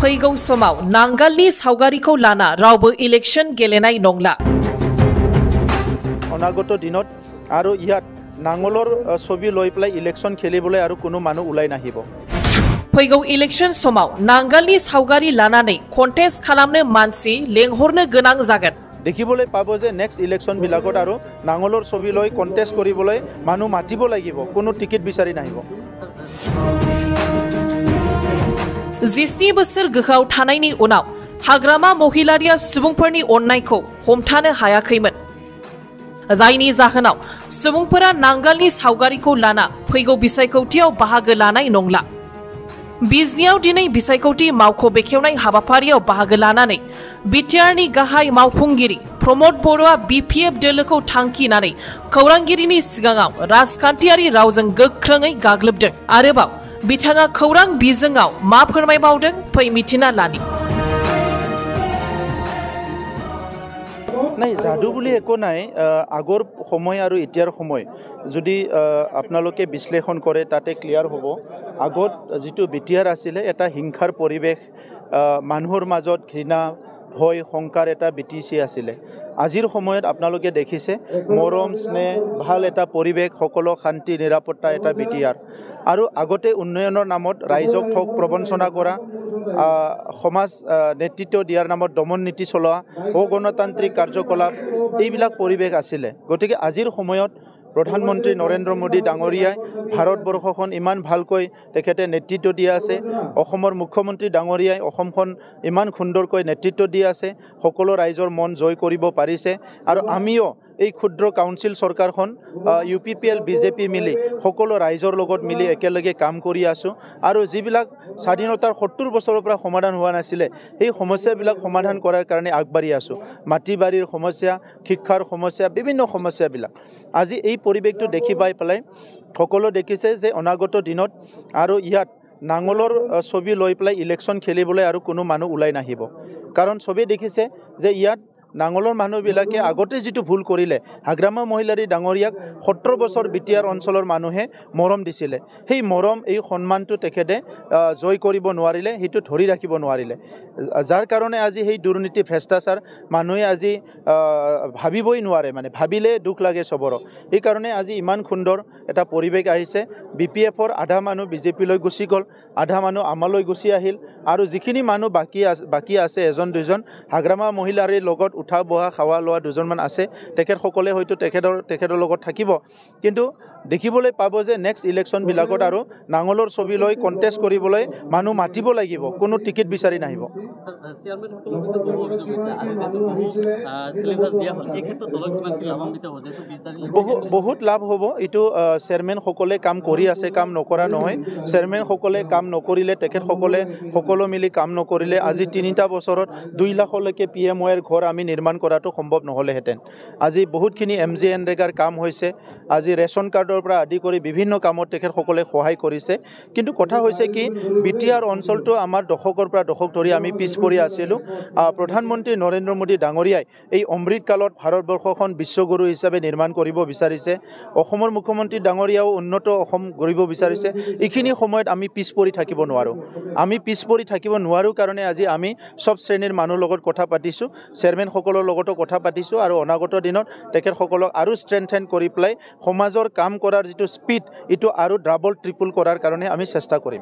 फैगौ समाव नांगालनि सावगारिखौ लाना रावबो इलेक्शन गेलेनाय नंला। अनागत दिनत आरो इयात नांगলৰ ছবি লৈ পেলাই ইলেকশন খেলিবলৈ আৰু কোনো মানুহ ওলাই নাহিব। फैगौ इलेक्शन समाव नांगालनि सावगारि लानानै कन्टेस्ट खालामनो मानसि लेंहरनो गोनां जागोन। দেখিবলৈ পাব যে নেক্সট ইলেকশন বিলাকত আৰু নাঙলৰ ছবি লৈ কন্টেষ্ট কৰিবলৈ মানুহ মাতিব লাগিব, কোনো টিকেট বিচাৰি নাহিব। 17 बोसोर गोहोआव थानायनि उनाव हाग्रामा महिलारिया सुबुंफोरनि अननायखौ हमथानो हायाखैमोन, जायनि जाहोनाव सुबुंफोरा नांगालनि सावगारिखौ लाना फैगौ बिसायख'थियाव बाहागो लानाय नंला। बिजनियाव दिनै बिसायख'थि मावख' बेखेवनाय हाबाफारियाव बाहागो लानानै बिटिआरनि गाहाय मावफुंगिरि प्रमद बर'आ बिपिएफ दोलोखौ थांखिनानै खौरांगिरिनि सिगाङाव राजखान्थियारि रावजों गोख्रोङै गाग्लोबदों। आरोबाव बिथाङा खौरां बिजोङाव मा फोरमायबावदों फै मिथिना लानि। নাই जादू বুলি একো নাই। আগৰ সময় আৰু এতিয়াৰ সময় যদি আপোনালোকে বিশ্লেষণ কৰে তাতে ক্লিয়াৰ হ'ব। আগত যিটো বিটিআৰ আছিলে এটা হিংসাৰ পৰিৱেশ, মানুহৰ মাজত ঘৃণা ভয় শংকাৰ এটা বিটিচি আছিলে। আজিৰ সময়ত আপোনালোকে দেখিছে মৰম স্নেহ ভাল এটা পৰিৱেশ, সকলো শান্তি নিৰাপত্তা এটা বিটিআৰ। আৰু আগতে উন্নয়নৰ নামত ৰাইজক ঠগ প্ৰবঞ্চনা কৰা, সমাজ নেতৃত্ব দিয়াৰ নামত দমন নীতি চলোৱা, অগণতান্ত্ৰিক কাৰ্যকলাপ এইবিলাক পৰিৱেশ আছিলে। গতিকে আজিৰ সময়ত প্ৰধানমন্ত্ৰী নৰেন্দ্ৰ মোদী ডাঙৰীয়াই ভাৰতবৰ্ষখন ইমান ভালকৈ তেখেতে নেতৃত্ব দি আছে, অসমৰ মুখ্যমন্ত্ৰী ডাঙৰীয়াই অসমখন ইমান সুন্দৰকৈ নেতৃত্ব দি আছে, সকলো ৰাইজৰ মন জয় কৰিব পাৰিছে। আৰু আমিও এই ক্ষুদ্ৰ কাউন্সিল চৰকাৰখন UPPL BJP মিলি সকলো ৰাইজৰ লগত মিলি একেলগে কাম কৰি আছোঁ। আৰু যিবিলাক স্বাধীনতাৰ 70 বছৰৰ পৰা সমাধান হোৱা নাছিলে সেই সমস্যাবিলাক সমাধান কৰাৰ কাৰণে আগবাঢ়ি আছোঁ। মাটি বাৰীৰ সমস্যা, শিক্ষাৰ সমস্যা, বিভিন্ন সমস্যাবিলাক আজি এই পৰিৱেশটো দেখি পাই পেলাই সকলো দেখিছে যে অনাগত দিনত আৰু ইয়াত নাঙলৰ ছবি লৈ পেলাই ইলেকশ্যন খেলিবলৈ আৰু কোনো মানুহ ওলাই নাহিব। কাৰণ চবেই দেখিছে যে ইয়াত নাঙলৰ মানুহবিলাকে আগতে যিটো ভুল কৰিলে, হাগ্ৰামা মহিলাৰী ডাঙৰীয়াক 17 বছৰ বিটিআৰ অঞ্চলৰ মানুহে মৰম দিছিলে, সেই মৰম এই সন্মানটো তেখেতে জয় কৰিব নোৱাৰিলে, সেইটো ধৰি ৰাখিব নোৱাৰিলে। যাৰ কাৰণে আজি সেই দুৰ্নীতি ভ্ৰষ্টাচাৰ মানুহে আজি ভাবিবই নোৱাৰে, মানে ভাবিলে দুখ লাগে চবৰ। এইকাৰণে আজি ইমান সুন্দৰ এটা পৰিৱেশ আহিছে। BPFৰ আধা মানুহ BJPলৈ গুচি গ'ল, আধা মানুহ আমালৈ গুচি আহিল, আৰু যিখিনি মানুহ বাকী আছে এজন দুজন হাগ্ৰামা মহিলাৰীৰ লগত উঠা বহা খাওয়া লোৱা দুজনমান আছে, তেখেতসকলে হয়তো তেখেতৰ লগত থাকিব। কিন্তু দেখিবলৈ পাব যে নেক্সট ইলেকশ্যনবিলাকত আৰু নাঙলৰ ছবি লৈ কণ্টেষ্ট কৰিবলৈ মানুহ মাতিব লাগিব, কোনো টিকেট বিচাৰি নাহিব। বহুত লাভ হ'ব। এইটো চেয়াৰমেনসকলে কাম কৰি আছে, কাম নকৰা নহয়। চেয়াৰমেনসকলে কাম নকৰিলে, তেখেতসকলে সকলো মিলি কাম নকৰিলে আজি 3টা বছৰত 2 লাখলৈকে PMYৰ ঘৰ আমি নিৰ্মাণ কৰাটো সম্ভৱ নহ'লেহেঁতেন। আজি বহুতখিনি MGNৰেগাৰ কাম হৈছে, আজি ৰেচন কাৰ্ডৰ পৰা আদি কৰি বিভিন্ন কামত তেখেতসকলে সহায় কৰিছে। কিন্তু কথা হৈছে কি, বিটিআৰ অঞ্চলটো আমাৰ দশকৰ পৰা দশক ধৰি আমি পিছ পৰি আছিলোঁ। প্ৰধানমন্ত্ৰী নৰেন্দ্ৰ মোদী ডাঙৰীয়াই এই অমৃতকালত ভাৰতবৰ্ষখন বিশ্বগুৰু হিচাপে নিৰ্মাণ কৰিব বিচাৰিছে, অসমৰ মুখ্যমন্ত্ৰী ডাঙৰীয়াও উন্নত অসম গঢ়িব বিচাৰিছে। এইখিনি সময়ত আমি পিছ পৰি থাকিব নোৱাৰোঁ। আমি পিছ পৰি থাকিব নোৱাৰোঁ কাৰণে আজি আমি সব শ্ৰেণীৰ মানুহৰ লগত কথা পাতিছোঁ, চেয়াৰমেনসকলৰ লগতো কথা পাতিছোঁ, আৰু অনাগত দিনত তেখেতসকলক আৰু ষ্ট্ৰেংথেন কৰি পেলাই সমাজৰ কাম কৰাৰ যিটো স্পীড এইটো আৰু ডাবল ট্ৰিপল কৰাৰ কাৰণে আমি চেষ্টা কৰিম।